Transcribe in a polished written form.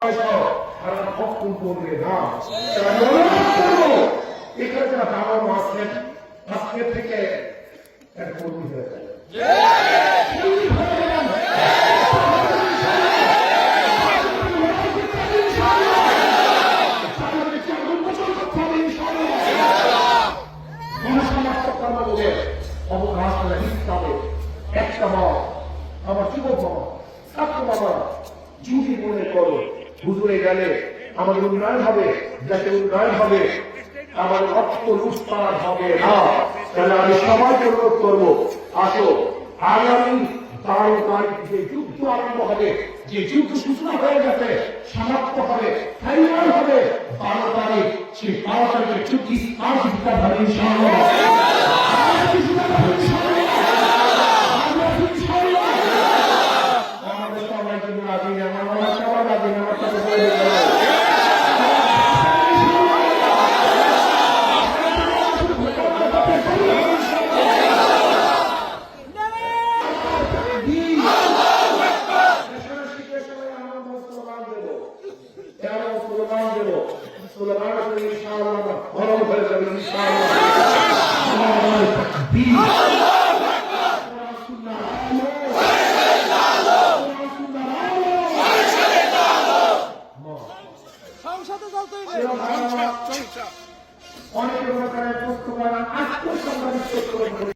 তারা ভক্ষণ করবে না, এখানে যারা দাঁড়ানো আছেন আজকে থেকে এক কর্মী হয়ে যাবে। অবকাশ দিতে হবে। একটা মত আমার যুবক বাবা ছাত্র বাবা যদি মনে করো হুজুরে গেলে আমাদের উন্নয়ন হবে, যাতে উন্নয়ন হবে, আমাদের অর্থ লুটপাট হবে না, তাহলে আমি সবাইকে অনুরোধ করবো, আসো আগামী 12 তারিখ যে যুদ্ধ আরম্ভ হবে, যে যুদ্ধ সূচনা হয়ে গেছে, সমাপ্ত হবে, ফাইনাল হবে 12 তারিখ। সেই 12 তারিখের যুদ্ধ হবে ইনশাআল্লাহ। অনেক প্রকারের